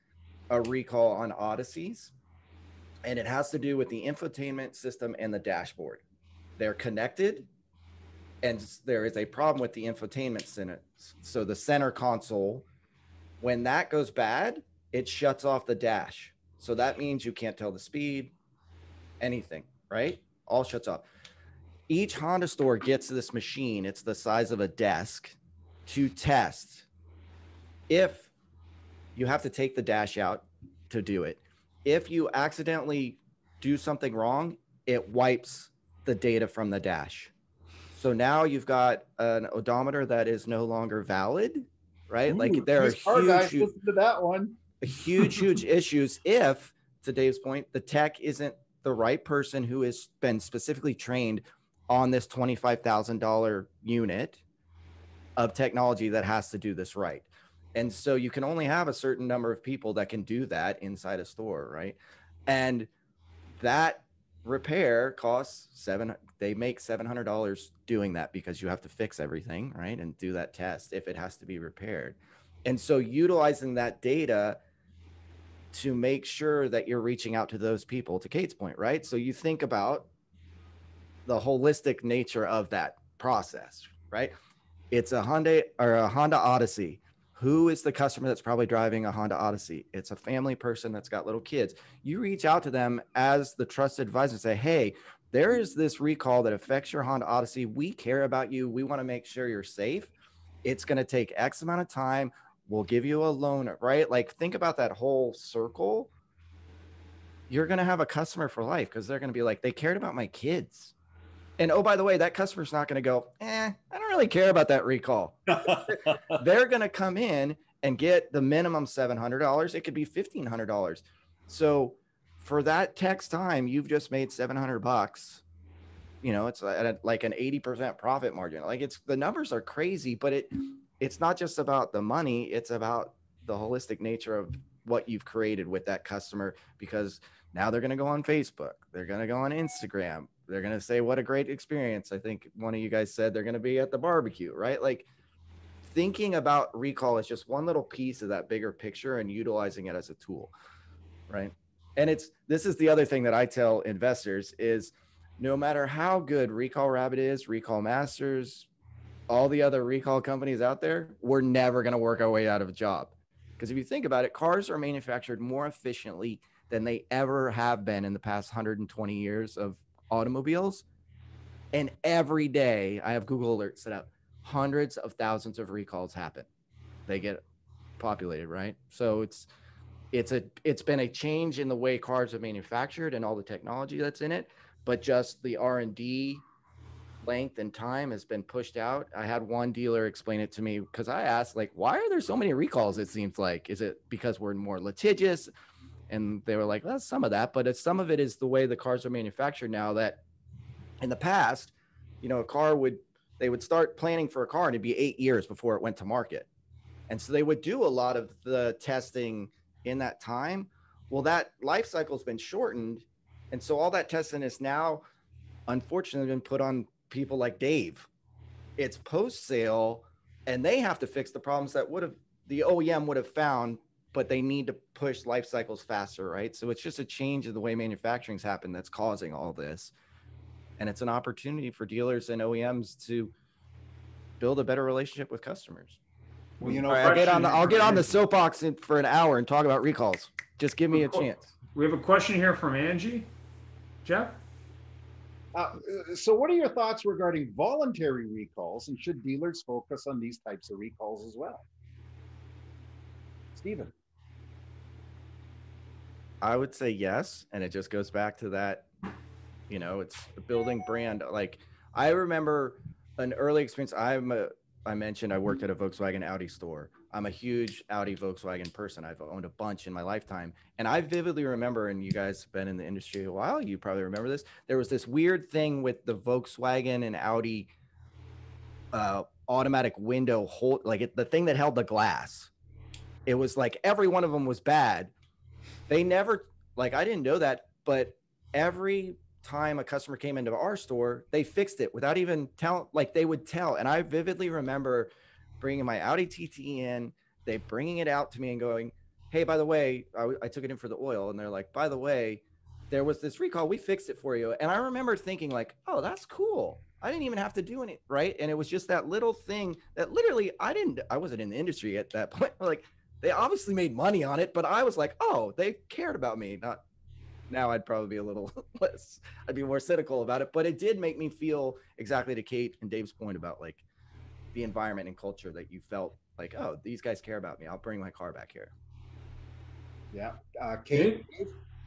a recall on Odysseys, and it has to do with the infotainment system and the dashboard. They're connected, and there is a problem with the infotainment center. So the center console, when that goes bad, it shuts off the dash. So that means you can't tell the speed, anything, right? All shuts off. Each Honda store gets this machine, it's the size of a desk, to test. If you have to take the dash out to do it, if you accidentally do something wrong, it wipes the data from the dash. So now you've got an odometer that is no longer valid, right? Ooh, like there are huge, listen to that one. huge issues if, to Dave's point, the tech isn't the right person who has been specifically trained on this $25,000 unit of technology that has to do this right. And so you can only have a certain number of people that can do that inside a store, right? And that repair costs they make $700 doing that because you have to fix everything, right? And do that test if it has to be repaired. And so utilizing that data to make sure that you're reaching out to those people, to Kate's point, right? So you think about the holistic nature of that process, right? It's a Hyundai or a Honda Odyssey. Who is the customer that's probably driving a Honda Odyssey? It's a family person that's got little kids. You reach out to them as the trusted advisor and say, hey, there is this recall that affects your Honda Odyssey. We care about you. We want to make sure you're safe. It's going to take X amount of time. We'll give you a loan, right? Like, think about that whole circle. You're going to have a customer for life because they're going to be like, they cared about my kids. And oh, by the way, that customer's not going to go, I don't really care about that recall. They're going to come in and get the minimum $700. It could be $1,500. So for that text time, you've just made $700. You know, it's at like an 80% profit margin. Like, the numbers are crazy, but it's not just about the money. It's about the holistic nature of what you've created with that customer, because now they're going to go on Facebook. They're going to go on Instagram. They're going to say, what a great experience. I think one of you guys said they're going to be at the barbecue, right? Like, thinking about recall is just one little piece of that bigger picture and utilizing it as a tool, right? And this is the other thing that I tell investors is, no matter how good Recall Rabbit is, Recall Masters, all the other recall companies out there, we're never going to work our way out of a job. Because if you think about it, cars are manufactured more efficiently than they ever have been in the past 120 years of automobiles. And every day, I have Google alerts set up, hundreds of thousands of recalls happen. They get populated, right? So it's been a change in the way cars are manufactured and all the technology that's in it, but just the R&D length and time has been pushed out. I had one dealer explain it to me because I asked, like, why are there so many recalls? It seems like, is it because we're more litigious? And they were like, well, some of that, but some of it is the way the cars are manufactured now, that in the past, you know, they would start planning for a car and it'd be 8 years before it went to market. And so they would do a lot of the testing in that time. Well, that life cycle has been shortened. And so all that testing is now, unfortunately, been put on people like Dave. It's post-sale, and they have to fix the problems that the OEM would have found, but they need to push life cycles faster, right? So it's just a change of the way manufacturing's happened that's causing all this. And it's an opportunity for dealers and OEMs to build a better relationship with customers. Well, you know, I'll get on the soapbox for an hour and talk about recalls. Just give me a chance. We have a question here from Angie. Jeff? So what are your thoughts regarding voluntary recalls, and should dealers focus on these types of recalls as well? Stephen? I would say yes. And it just goes back to that, you know, it's building brand. Like, I remember an early experience. I mentioned I worked at a Volkswagen Audi store. I'm a huge Audi Volkswagen person. I've owned a bunch in my lifetime. And I vividly remember, and you guys have been in the industry a while, you probably remember this. There was this weird thing with the Volkswagen and Audi automatic window hold, like the thing that held the glass. It was like every one of them was bad. They never, like, I didn't know that, but every time a customer came into our store, they fixed it without even like they would tell. And I vividly remember bringing my Audi TT in, they bringing it out to me and going, hey, by the way, I took it in for the oil. And they're like, by the way, there was this recall, we fixed it for you. And I remember thinking like, oh, that's cool. I didn't even have to do anything, right? And it was just that little thing that literally I wasn't in the industry at that point. Like, they obviously made money on it, but I was like, oh, they cared about me. Now I'd probably be a little less, I'd be more cynical about it, but it did make me feel exactly to Kate and Dave's point about like the environment and culture, that you felt like, oh, these guys care about me. I'll bring my car back here. Yeah. Kate?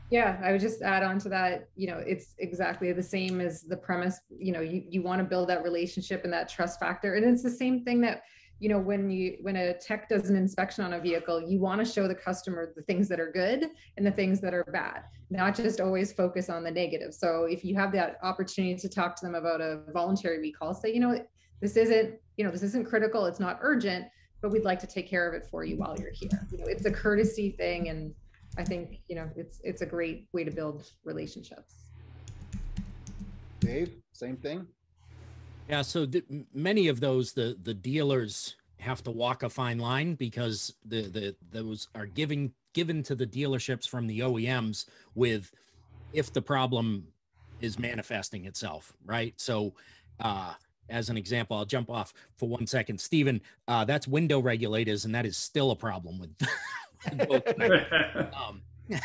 Yeah, I would just add on to that, you know, it's exactly the same as the premise. You know, you want to build that relationship and that trust factor. And it's the same thing that, you know, when a tech does an inspection on a vehicle, you want to show the customer the things that are good and the things that are bad, not just always focus on the negative. So if you have that opportunity to talk to them about a voluntary recall, say, you know, this isn't critical, it's not urgent, but we'd like to take care of it for you while you're here. You know, it's a courtesy thing. And I think, you know, it's a great way to build relationships. Dave, same thing? Yeah, so many of those, the dealers have to walk a fine line because those are given to the dealerships from the OEMs with if the problem is manifesting itself, right? So, as an example, I'll jump off for 1 second. Stephen, that's window regulators, and that is still a problem with, with both,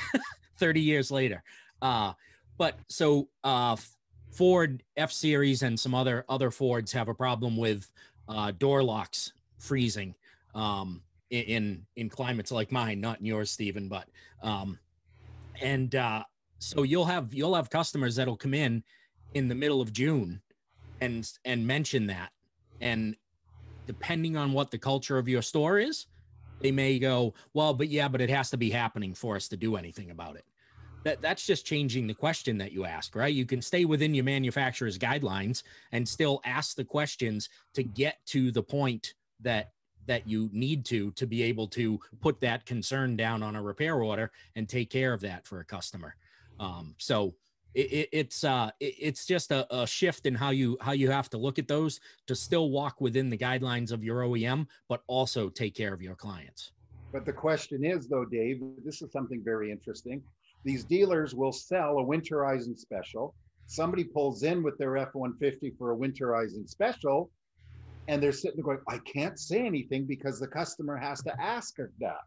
30 years later. But so Ford F-Series and some other Fords have a problem with door locks freezing in climates like mine, not in yours, Stephen, but so you'll have customers that'll come in the middle of June and mention that, and depending on what the culture of your store is, they may go, well, but it has to be happening for us to do anything about it. That's just changing the question that you ask, right? You can stay within your manufacturer's guidelines and still ask the questions to get to the point that you need to be able to put that concern down on a repair order and take care of that for a customer. So it's just a shift in how you have to look at those to still walk within the guidelines of your OEM, but also take care of your clients. But the question is, though, Dave, this is something very interesting. These dealers will sell a winterizing special. Somebody pulls in with their F-150 for a winterizing special, and they're sitting there going, I can't say anything because the customer has to ask her that.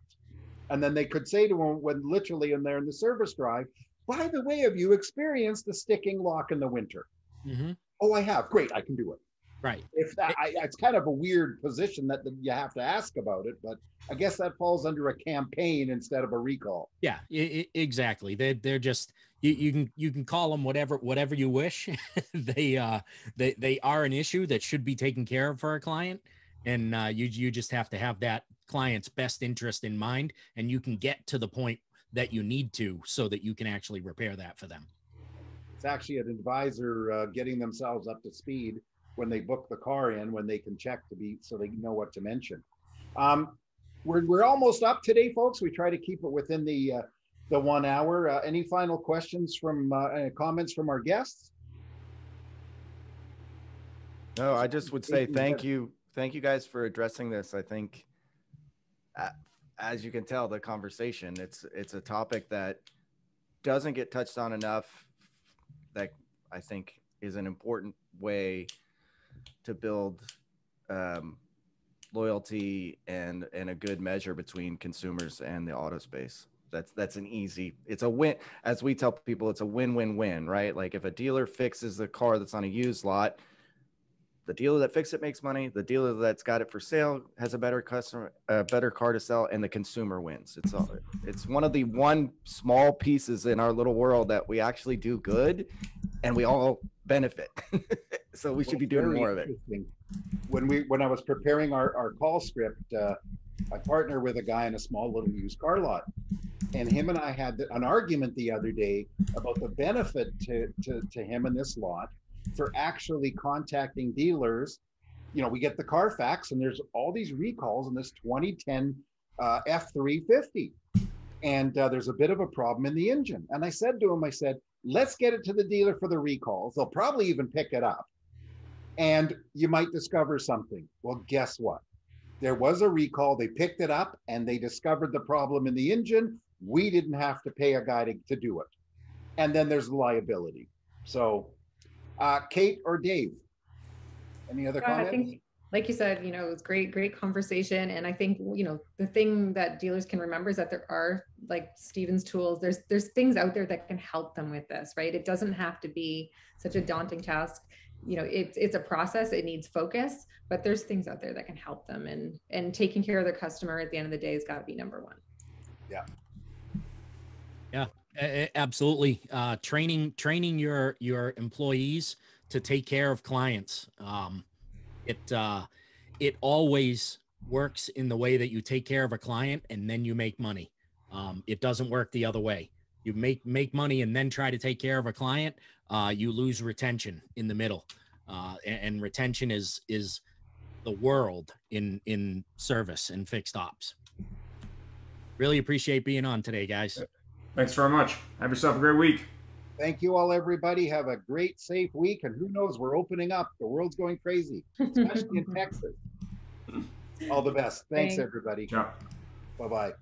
And then they could say to them when literally in there in the service drive, by the way, have you experienced the sticking lock in the winter? Mm-hmm. Oh, I have. Great, I can do it. Right. If that, it's kind of a weird position that you have to ask about it, but I guess that falls under a campaign instead of a recall. Yeah, exactly. They're just you can call them whatever you wish. they are an issue that should be taken care of for a client, and you just have to have that client's best interest in mind, and you can get to the point that you need to so that you can actually repair that for them. It's actually an advisor getting themselves up to speed when they book the car in, when they can check so they know what to mention. We're almost up today, folks. We try to keep it within the 1 hour. Any final questions comments from our guests? No, I just would say thank you guys for addressing this. I think, as you can tell, the conversation, it's a topic that doesn't get touched on enough, that I think is an important way to build loyalty and a good measure between consumers and the auto space. That's an easy, it's a win. As we tell people, it's a win-win-win, right? Like if a dealer fixes the car that's on a used lot, the dealer that fixed it makes money. The dealer that's got it for sale has a better car to sell, and the consumer wins. It's one of the small pieces in our little world that we actually do good, and we all benefit. So we should be doing more of it. When I was preparing our call script, I partner with a guy in a small little used car lot, and him and I had an argument the other day about the benefit to him in this lot for actually contacting dealers. You know, we get the Carfax and there's all these recalls in this 2010 F350, and there's a bit of a problem in the engine. And I said to him, let's get it to the dealer for the recalls. They'll probably even pick it up, and you might discover something. Well, guess what? There was a recall. They picked it up and they discovered the problem in the engine. We didn't have to pay a guy to do it. And then there's liability. So Kate or Dave, any other comments? I think, like you said, it was great conversation. And I think, the thing that dealers can remember is that there are, like Stephen's tools, there's things out there that can help them with this, right? It doesn't have to be such a daunting task. It's a process, it needs focus, but there's things out there that can help them, and taking care of the customer at the end of the day has got to be number one. Yeah. Yeah, absolutely. Training your employees to take care of clients. It always works in the way that you take care of a client and then you make money. It doesn't work the other way. You make money and then try to take care of a client. You lose retention in the middle, and retention is the world in service and fixed ops. Really appreciate being on today, guys. Thanks very much. Have yourself a great week. Thank you all, everybody. Have a great, safe week. And who knows, we're opening up. The world's going crazy, especially in Texas. All the best. Thanks, Thanks. everybody. Ciao. Bye-bye.